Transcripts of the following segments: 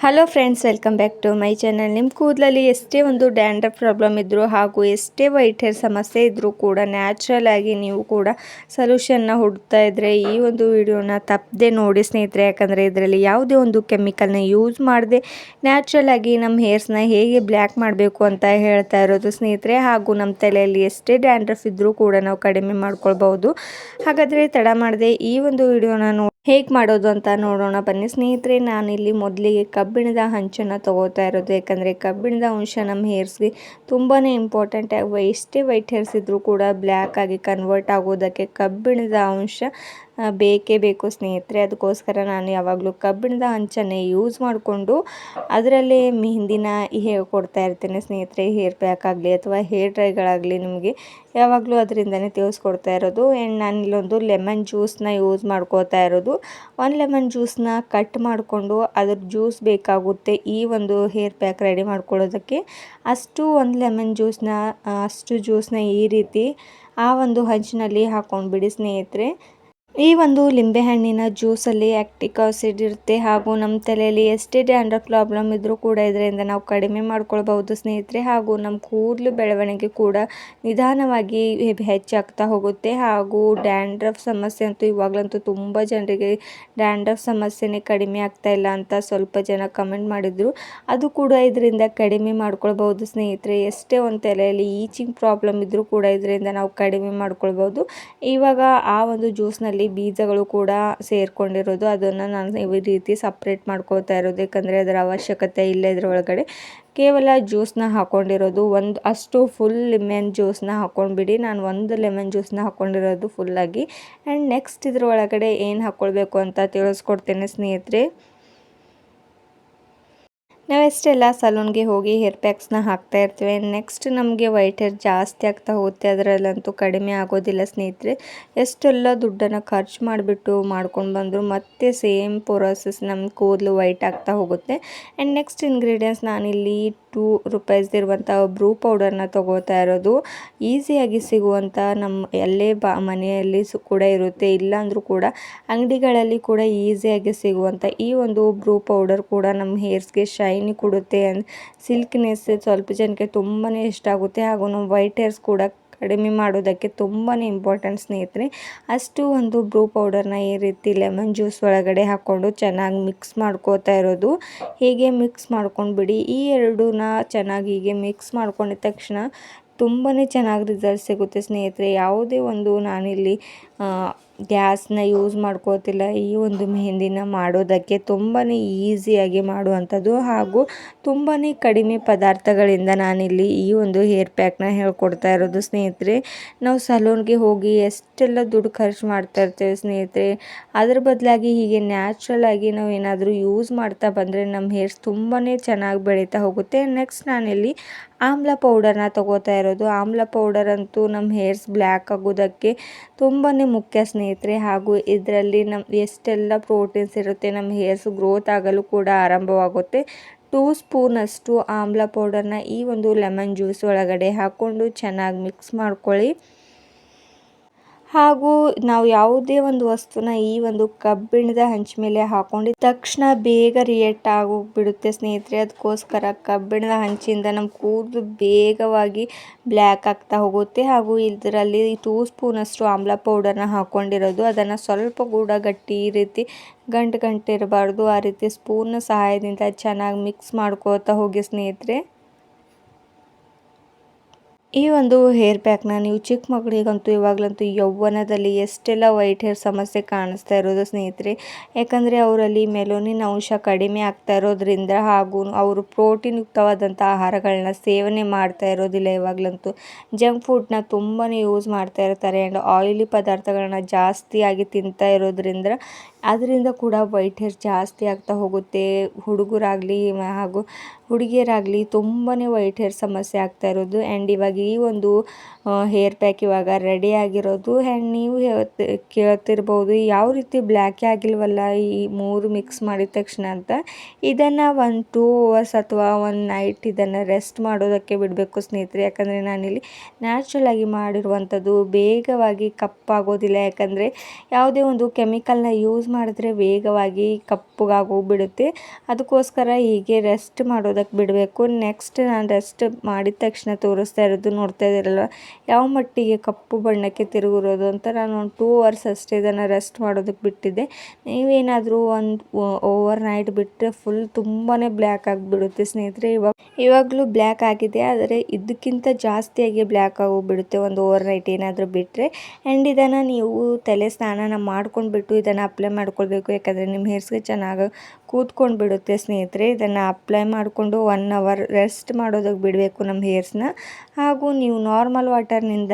Hello friends, welcome back to my channel. ನಿಮ್ಮ ಕೂದಲಲ್ಲಿ ಎಷ್ಟೇ ಒಂದು ಡ್ಯಾಂಡ್ರಫ್ ಪ್ರಾಬ್ಲಮ್ ಇದ್ದರೂ ಹಾಗೂ ಎಷ್ಟೇ ವೈಟ್ ಹೇರ್ ಸಮಸ್ಯೆ ಇದ್ದರೂ ಕೂಡ ನ್ಯಾಚುರಲ್ ಆಗಿ ನೀವು ಕೂಡ ಸೊಲ್ಯೂಷನ್ನ ಹುಡುಕ್ತಾ ಇದ್ದರೆ ಈ ಒಂದು ವಿಡಿಯೋನ ತಪ್ಪದೆ ನೋಡಿ ಸ್ನೇಹಿತರೆ. ಯಾಕಂದರೆ ಇದರಲ್ಲಿ ಯಾವುದೇ ಒಂದು ಕೆಮಿಕಲ್ನ ಯೂಸ್ ಮಾಡದೆ ನ್ಯಾಚುರಲ್ ಆಗಿ ನಮ್ಮ ಹೇರ್ಸ್ನ ಹೇಗೆ ಬ್ಲ್ಯಾಕ್ ಮಾಡಬೇಕು ಅಂತ ಹೇಳ್ತಾ ಇರೋದು ಸ್ನೇಹಿತರೆ. ಹಾಗೂ ನಮ್ಮ ತಲೆಯಲ್ಲಿ ಎಷ್ಟೇ ಡ್ಯಾಂಡ್ರಫ್ ಇದ್ದರೂ ಕೂಡ ನಾವು ಕಡಿಮೆ ಮಾಡ್ಕೊಳ್ಬಹುದು. ಹಾಗಾದರೆ ತಡ ಮಾಡದೆ ಈ ಒಂದು ವಿಡಿಯೋನ ಹೇಗೆ ಮಾಡೋದು ಅಂತ ನೋಡೋಣ ಬನ್ನಿ ಸ್ನೇಹಿತರೆ. ನಾನಿಲ್ಲಿ ಮೊದಲಿಗೆ ಕಬ್ಬಿಣದ ಹಂಚನ್ನು ತಗೋತಾ ಇರೋದು. ಯಾಕಂದರೆ ಕಬ್ಬಿಣದ ಅಂಶ ನಮ್ಮ ಹೇರ್ಸ್ಗೆ ತುಂಬಾ ಇಂಪಾರ್ಟೆಂಟ್. ಎಷ್ಟೇ ವೈಟ್ ಹೇರ್ಸ್ ಇದ್ದರೂ ಕೂಡ ಬ್ಲ್ಯಾಕ್ ಆಗಿ ಕನ್ವರ್ಟ್ ಆಗೋದಕ್ಕೆ ಕಬ್ಬಿಣದ ಅಂಶ ಬೇಕೇ ಬೇಕು ಸ್ನೇಹಿತರೆ. ಅದಕ್ಕೋಸ್ಕರ ನಾನು ಯಾವಾಗಲೂ ಕಬ್ಬಿಣದ ಹಂಚನ್ನೇ ಯೂಸ್ ಮಾಡಿಕೊಂಡು ಅದರಲ್ಲೇ ಮೆಹಂದಿನ ಕೊಡ್ತಾ ಇರ್ತೇನೆ ಸ್ನೇಹಿತರೆ. ಹೇರ್ ಪ್ಯಾಕ್ ಆಗಲಿ ಅಥವಾ ಹೇರ್ ಡ್ರೈಗಳಾಗಲಿ ನಿಮಗೆ ಯಾವಾಗಲೂ ಅದರಿಂದನೇ ತಿಳಿಸ್ಕೊಡ್ತಾ ಇರೋದು. ಆ್ಯಂಡ್ ನಾನಿಲ್ಲೊಂದು ಲೆಮನ್ ಜ್ಯೂಸನ್ನ ಯೂಸ್ ಮಾಡ್ಕೋತಾ ಇರೋದು. ಒಂದು ಲೆಮನ್ ಜ್ಯೂಸನ್ನ ಕಟ್ ಮಾಡಿಕೊಂಡು ಅದ್ರ ಜ್ಯೂಸ್ ಬೇಕಾಗುತ್ತೆ ಈ ಒಂದು ಹೇರ್ ಪ್ಯಾಕ್ ರೆಡಿ ಮಾಡ್ಕೊಳ್ಳೋದಕ್ಕೆ. ಒಂದು ಲೆಮನ್ ಅಷ್ಟು ಜ್ಯೂಸನ್ನ ಈ ರೀತಿ ಆ ಒಂದು ಹಂಚಿನಲ್ಲಿ ಹಾಕ್ಕೊಂಡ್ಬಿಡಿ ಸ್ನೇಹಿತರೆ. ಈ ಒಂದು ಲಿಂಬೆಹಣ್ಣಿನ ಜ್ಯೂಸಲ್ಲಿ ಆ್ಯಕ್ಟಿಕ್ ಆಸಿಡ್ ಇರುತ್ತೆ. ಹಾಗೂ ನಮ್ಮ ತಲೆಯಲ್ಲಿ ಎಷ್ಟೇ ಡ್ಯಾಂಡ್ರಫ್ ಪ್ರಾಬ್ಲಮ್ ಇದ್ದರೂ ಕೂಡ ಇದರಿಂದ ನಾವು ಕಡಿಮೆ ಮಾಡ್ಕೊಳ್ಬಹುದು ಸ್ನೇಹಿತರೆ. ಹಾಗೂ ನಮ್ಮ ಕೂದಲು ಬೆಳವಣಿಗೆ ಕೂಡ ನಿಧಾನವಾಗಿ ಹೆಚ್ಚಾಗ್ತಾ ಹೋಗುತ್ತೆ. ಹಾಗೂ ಡ್ಯಾಂಡ್ರಫ್ ಸಮಸ್ಯೆ ಅಂತೂ ಇವಾಗಲಂತೂ ತುಂಬ ಜನರಿಗೆ ಡ್ಯಾಂಡ್ರಫ್ ಸಮಸ್ಯೆನೇ ಕಡಿಮೆ ಆಗ್ತಾ ಇಲ್ಲ ಅಂತ ಸ್ವಲ್ಪ ಜನ ಕಮೆಂಟ್ ಮಾಡಿದರು. ಅದು ಕೂಡ ಇದರಿಂದ ಕಡಿಮೆ ಮಾಡ್ಕೊಳ್ಬಹುದು ಸ್ನೇಹಿತರೆ. ಎಷ್ಟೇ ಒಂದು ತಲೆಯಲ್ಲಿ ಈಚಿಂಗ್ ಪ್ರಾಬ್ಲಮ್ ಇದ್ದರೂ ಕೂಡ ಇದರಿಂದ ನಾವು ಕಡಿಮೆ ಮಾಡ್ಕೊಳ್ಬಹುದು. ಇವಾಗ ಆ ಒಂದು ಜ್ಯೂಸ್ನಲ್ಲಿ ಬೀಜಗಳು ಕೂಡ ಸೇರ್ಕೊಂಡಿರೋದು, ಅದನ್ನು ನಾನು ಈ ರೀತಿ ಸಪ್ರೇಟ್ ಮಾಡ್ಕೊಳ್ತಾ ಇರೋದು. ಯಾಕಂದರೆ ಅದರ ಅವಶ್ಯಕತೆ ಇಲ್ಲ ಇದರೊಳಗಡೆ. ಕೇವಲ ಜ್ಯೂಸನ್ನ ಹಾಕ್ಕೊಂಡಿರೋದು ಅಷ್ಟು ಫುಲ್ ಲೆಮನ್ ಜ್ಯೂಸನ್ನ ಹಾಕ್ಕೊಂಡ್ಬಿಡಿ. ನಾನು ಒಂದು ಲೆಮನ್ ಜ್ಯೂಸನ್ನ ಹಾಕ್ಕೊಂಡಿರೋದು ಫುಲ್ಲಾಗಿ. ಆ್ಯಂಡ್ ನೆಕ್ಸ್ಟ್ ಇದರೊಳಗಡೆ ಏನು ಹಾಕ್ಕೊಳ್ಬೇಕು ಅಂತ ತಿಳಿಸ್ಕೊಡ್ತೇನೆ ಸ್ನೇಹಿತರೆ. ನಾವೆಷ್ಟೆಲ್ಲ ಸಲೂನ್ಗೆ ಹೋಗಿ ಹೇರ್ ಪ್ಯಾಕ್ಸ್ನ ಹಾಕ್ತಾ ಇರ್ತೀವಿ. ನೆಕ್ಸ್ಟ್ ನಮಗೆ ವೈಟ್ ಹೇರ್ ಜಾಸ್ತಿ ಆಗ್ತಾ ಹೋಗುತ್ತೆ, ಅದರಲ್ಲಂತೂ ಕಡಿಮೆ ಆಗೋದಿಲ್ಲ ಸ್ನೇಹಿತರೆ. ಎಷ್ಟೆಲ್ಲ ದುಡ್ಡನ್ನು ಖರ್ಚು ಮಾಡಿಬಿಟ್ಟು ಮಾಡ್ಕೊಂಡು ಬಂದರು ಮತ್ತೆ ಸೇಮ್ ಪ್ರೊಸೆಸ್ ನಮ್ಮ ಕೂದಲು ವೈಟ್ ಆಗ್ತಾ ಹೋಗುತ್ತೆ. ಆ್ಯಂಡ್ ನೆಕ್ಸ್ಟ್ ಇಂಗ್ರೀಡಿಯೆಂಟ್ಸ್ ನಾನಿಲ್ಲಿ ₹2 ಇರುವಂಥ ಬ್ರೂ ಪೌಡರ್ನ ತೊಗೋತಾ ಇರೋದು. ಈಸಿಯಾಗಿ ಸಿಗುವಂಥ ನಮ್ಮ ಎಲ್ಲೇ ಮನೆಯಲ್ಲಿ ಕೂಡ ಇರುತ್ತೆ, ಇಲ್ಲಾಂದರೂ ಕೂಡ ಅಂಗಡಿಗಳಲ್ಲಿ ಕೂಡ ಈಸಿಯಾಗಿ ಸಿಗುವಂಥ ಈ ಒಂದು ಬ್ರೂ ಪೌಡರ್ ಕೂಡ ನಮ್ಮ ಹೇರ್ಸ್ಗೆ ಶೈನಿ ಕೊಡುತ್ತೆ. ಸಿಲ್ಕ್ನೆಸ್ ಸ್ವಲ್ಪ ಜನಕ್ಕೆ ತುಂಬಾ ಇಷ್ಟ ಆಗುತ್ತೆ. ಹಾಗೂ ನಮ್ಮ ವೈಟ್ ಹೇರ್ಸ್ ಕೂಡ ಕಡಿಮೆ ಮಾಡೋದಕ್ಕೆ ತುಂಬಾ ಇಂಪಾರ್ಟೆಂಟ್ ಸ್ನೇಹಿತರೆ. ಒಂದು ಬ್ರೂ ಪೌಡರ್ನ ಈ ರೀತಿ ಲೆಮನ್ ಜ್ಯೂಸ್ ಒಳಗಡೆ ಹಾಕ್ಕೊಂಡು ಚೆನ್ನಾಗಿ ಮಿಕ್ಸ್ ಮಾಡ್ಕೋತಾ ಇರೋದು. ಹೀಗೆ ಮಿಕ್ಸ್ ಮಾಡ್ಕೊಂಡು ಬಿಡಿ. ಈ ಎರಡೂನ ಚೆನ್ನಾಗಿ ಹೀಗೆ ಮಿಕ್ಸ್ ಮಾಡ್ಕೊಂಡಿದ ತಕ್ಷಣ ತುಂಬಾ ಚೆನ್ನಾಗಿ ರಿಸಲ್ಟ್ ಸಿಗುತ್ತೆ ಸ್ನೇಹಿತರೆ. ಯಾವುದೇ ಒಂದು ನಾನಿಲ್ಲಿ ಗ್ಯಾಸ್ನ ಯೂಸ್ ಮಾಡ್ಕೋತಿಲ್ಲ. ಈ ಒಂದು ಮೆಹಂದಿನ ಮಾಡೋದಕ್ಕೆ ತುಂಬಾ ಈಸಿಯಾಗಿ ಮಾಡುವಂಥದ್ದು ಹಾಗೂ ತುಂಬಾ ಕಡಿಮೆ ಪದಾರ್ಥಗಳಿಂದ ನಾನಿಲ್ಲಿ ಈ ಒಂದು ಹೇರ್ ಪ್ಯಾಕ್ನ ಹೇಳ್ಕೊಡ್ತಾ ಇರೋದು ಸ್ನೇಹಿತರೆ. ನಾವು ಸಲೂನ್ಗೆ ಹೋಗಿ ಎಷ್ಟೆಲ್ಲ ದುಡ್ಡು ಖರ್ಚು ಮಾಡ್ತಾ ಇರ್ತೇವೆ ಸ್ನೇಹಿತರೆ. ಅದ್ರ ಬದಲಾಗಿ ಹೀಗೆ ನ್ಯಾಚುರಲ್ ಆಗಿ ನಾವು ಏನಾದರೂ ಯೂಸ್ ಮಾಡ್ತಾ ಬಂದರೆ ನಮ್ಮ ಹೇರ್ಸ್ ತುಂಬಾ ಚೆನ್ನಾಗಿ ಬೆಳೀತಾ ಹೋಗುತ್ತೆ. ನೆಕ್ಸ್ಟ್ ನಾನಿಲ್ಲಿ ಆಮ್ಲ ಪೌಡರ್ನ ತೊಗೋತಾ ಇರೋದು. ಆಮ್ಲ ಪೌಡರ್ ಅಂತೂ ನಮ್ಮ ಹೇರ್ಸ್ ಬ್ಲ್ಯಾಕ್ ಆಗೋದಕ್ಕೆ ತುಂಬಾ ಮುಖ್ಯ ಸ್ನೇಹಿತರೆ. ಹಾಗೂ ಇದರಲ್ಲಿ ಎಷ್ಟೆಲ್ಲ ಪ್ರೋಟೀನ್ಸ್ ಇರುತ್ತೆ, ನಮ್ಮ ಹೇರ್ಸ್ ಗ್ರೋತ್ ಆಗಲು ಕೂಡ ಆರಂಭವಾಗುತ್ತೆ. 2 ಸ್ಪೂನಷ್ಟು ಆಮ್ಲ ಪೌಡರ್ನ ಈ ಒಂದು ಲೆಮನ್ ಜ್ಯೂಸ್ ಒಳಗಡೆ ಹಾಕ್ಕೊಂಡು ಚೆನ್ನಾಗಿ ಮಿಕ್ಸ್ ಮಾಡ್ಕೊಳ್ಳಿ. ಹಾಗೂ ನಾವು ಯಾವುದೇ ಒಂದು ವಸ್ತುನ ಈ ಒಂದು ಕಬ್ಬಿಣದ ಹಂಚ ಮೇಲೆ ಹಾಕೊಂಡಿದ ತಕ್ಷಣ ಬೇಗ ರಿಯಾಕ್ಟ್ ಆಗೋಗ್ಬಿಡುತ್ತೆ ಸ್ನೇಹಿತರೆ. ಅದಕ್ಕೋಸ್ಕರ ಕಬ್ಬಿಣದ ಹಂಚಿಂದ ನಮ್ಮ ಕೂದಲು ಬೇಗವಾಗಿ ಬ್ಲ್ಯಾಕ್ ಆಗ್ತಾ ಹೋಗುತ್ತೆ. ಹಾಗೂ ಇದರಲ್ಲಿ 2 ಸ್ಪೂನಷ್ಟು ಆಮ್ಲ ಪೌಡರ್ನ ಹಾಕ್ಕೊಂಡಿರೋದು, ಅದನ್ನು ಸ್ವಲ್ಪ ಕೂಡ ಗಟ್ಟಿ ಈ ರೀತಿ ಗಂಟು ಇರಬಾರ್ದು. ಆ ರೀತಿ ಸ್ಪೂನ್ನ ಸಹಾಯದಿಂದ ಚೆನ್ನಾಗಿ ಮಿಕ್ಸ್ ಮಾಡ್ಕೋತಾ ಹೋಗಿ ಸ್ನೇಹಿತರೆ. ಈ ಒಂದು ಹೇರ್ ಪ್ಯಾಕ್ನ ನೀವು ಚಿಕ್ಕ ಮಕ್ಕಳಿಗಂತೂ ಇವಾಗಲಂತೂ ಯೌವನದಲ್ಲಿ ಎಷ್ಟೆಲ್ಲ ವೈಟ್ ಹೇರ್ ಸಮಸ್ಯೆ ಕಾಣಿಸ್ತಾ ಇರೋದು ಸ್ನೇಹಿತರೆ. ಯಾಕಂದರೆ ಅವರಲ್ಲಿ ಮೆಲೋನಿನ್ ಅಂಶ ಕಡಿಮೆ ಆಗ್ತಾ ಇರೋದ್ರಿಂದ ಹಾಗೂ ಅವರು ಪ್ರೋಟೀನ್ ಯುಕ್ತವಾದಂಥ ಆಹಾರಗಳನ್ನ ಸೇವನೆ ಮಾಡ್ತಾ ಇರೋದಿಲ್ಲ. ಇವಾಗಲಂತೂ ಜಂಕ್ ಫುಡ್ನ ತುಂಬಾ ಯೂಸ್ ಮಾಡ್ತಾ ಇರ್ತಾರೆ. ಆ್ಯಂಡ್ ಆಯಿಲಿ ಪದಾರ್ಥಗಳನ್ನ ಜಾಸ್ತಿಯಾಗಿ ತಿಂತಾ ಇರೋದ್ರಿಂದ ಅದರಿಂದ ಕೂಡ ವೈಟ್ ಹೇರ್ ಜಾಸ್ತಿ ಆಗ್ತಾ ಹೋಗುತ್ತೆ. ಹುಡುಗರಾಗಲಿ ಹಾಗೂ ಹುಡುಗಿಯರಾಗಲಿ ತುಂಬಾ ವೈಟ್ ಹೇರ್ ಸಮಸ್ಯೆ ಆಗ್ತಾ ಇರೋದು. ಆ್ಯಂಡ್ ಇವಾಗ ಈ ಒಂದು ಹೇರ್ ಪ್ಯಾಕ್ ಇವಾಗ ರೆಡಿ ಆಗಿರೋದು. ಆ್ಯಂಡ್ ನೀವು ಕೇಳ್ತಿರ್ಬೋದು ಯಾವ ರೀತಿ ಬ್ಲ್ಯಾಕೇ ಆಗಿಲ್ವಲ್ಲ ಈ 3 ಮಿಕ್ಸ್ ಮಾಡಿದ ತಕ್ಷಣ ಅಂತ. ಇದನ್ನು 1-2 ಅವರ್ಸ್ ಅಥವಾ 1 ನೈಟ್ ಇದನ್ನು ರೆಸ್ಟ್ ಮಾಡೋದಕ್ಕೆ ಬಿಡಬೇಕು ಸ್ನೇಹಿತರೆ. ಯಾಕಂದರೆ ನಾನಿಲ್ಲಿ ನ್ಯಾಚುರಲ್ ಆಗಿ ಮಾಡಿರುವಂಥದ್ದು ಬೇಗವಾಗಿ ಕಪ್ಪಾಗೋದಿಲ್ಲ. ಯಾಕಂದರೆ ಯಾವುದೇ ಒಂದು ಕೆಮಿಕಲ್ನ ಯೂಸ್ ಮಾಡಿದ್ರೆ ವೇಗವಾಗಿ ಕಪ್ಪಗಾಗೋಗ್ಬಿಡುತ್ತೆ. ಅದಕ್ಕೋಸ್ಕರ ಹೀಗೆ ರೆಸ್ಟ್ ಮಾಡೋದಕ್ಕೆ ಬಿಡಬೇಕು. ನೆಕ್ಸ್ಟ್ ನಾನು ರೆಸ್ಟ್ ಮಾಡಿದ ತಕ್ಷಣ ತೋರಿಸ್ತಾ ಇರೋದು ನೋಡ್ತಾ ಇದ್ದೀರಲ್ಲ ಯಾವ ಮಟ್ಟಿಗೆ ಕಪ್ಪು ಬಣ್ಣಕ್ಕೆ ತಿರುಗಿರೋದು ಅಂತ. ನಾನು ಒಂದು 2 ಅವರ್ಸ್ ಅಷ್ಟೇ ಇದನ್ನು ರೆಸ್ಟ್ ಮಾಡೋದಕ್ಕೆ ಬಿಟ್ಟಿದ್ದೆ. ನೀವೇನಾದರೂ ಒಂದು ಓವರ್ ನೈಟ್ ಬಿಟ್ಟರೆ ಫುಲ್ ತುಂಬಾ ಬ್ಲ್ಯಾಕ್ ಆಗಿಬಿಡುತ್ತೆ ಸ್ನೇಹಿತರೆ. ಇವಾಗಲೂ ಬ್ಲ್ಯಾಕ್ ಆಗಿದೆ, ಆದರೆ ಇದಕ್ಕಿಂತ ಜಾಸ್ತಿಯಾಗಿ ಬ್ಲ್ಯಾಕ್ ಆಗೋಗ್ಬಿಡುತ್ತೆ ಒಂದು ಓವರ್ ನೈಟ್ ಏನಾದರೂ ಬಿಟ್ಟರೆ. ಆ್ಯಂಡ್ ಇದನ್ನು ನೀವು ತಲೆ ಸ್ನಾನ ಮಾಡ್ಕೊಂಡ್ಬಿಟ್ಟು ಇದನ್ನು ಅಪ್ಲೈ ಮಾಡ್ಕೊಳ್ಬೇಕು. ಯಾಕಂದರೆ ನಿಮ್ಮ ಹೇರ್ಸ್ಗೆ ಚೆನ್ನಾಗಿ ಕೂತ್ಕೊಂಡು ಬಿಡುತ್ತೆ ಸ್ನೇಹಿತರೆ. ಇದನ್ನು ಅಪ್ಲೈ ಮಾಡಿಕೊಂಡು 1 ಅವರ್ ರೆಸ್ಟ್ ಮಾಡೋದಕ್ಕೆ ಬಿಡಬೇಕು ನಮ್ಮ ಹೇರ್ಸ್ನ. ಹಾಗೂ ನೀವು ನಾರ್ಮಲ್ ವಾಟರ್ನಿಂದ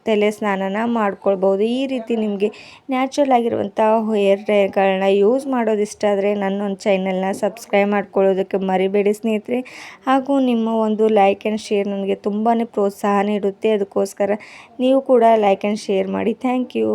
ತಲೆ ಸ್ನಾನನ ಮಾಡ್ಕೊಳ್ಬೋದು. ಈ ರೀತಿ ನಿಮಗೆ ನ್ಯಾಚುರಲ್ ಆಗಿರುವಂಥ ಹೇರ್ ಡೈಗಳನ್ನ ಯೂಸ್ ಮಾಡೋದು ಇಷ್ಟ ಆದರೆ ನನ್ನೊಂದು ಚಾನಲ್ನ ಸಬ್ಸ್ಕ್ರೈಬ್ ಮಾಡ್ಕೊಳ್ಳೋದಕ್ಕೆ ಮರಿಬೇಡಿ ಸ್ನೇಹಿತರೆ. ಹಾಗೂ ನಿಮ್ಮ ಒಂದು ಲೈಕ್ ಆ್ಯಂಡ್ ಶೇರ್ ನನಗೆ ತುಂಬಾ ಪ್ರೋತ್ಸಾಹ ನೀಡುತ್ತೆ. ಅದಕ್ಕೋಸ್ಕರ ನೀವು ಕೂಡ ಲೈಕ್ ಆ್ಯಂಡ್ ಶೇರ್ ಮಾಡಿ. Thank you.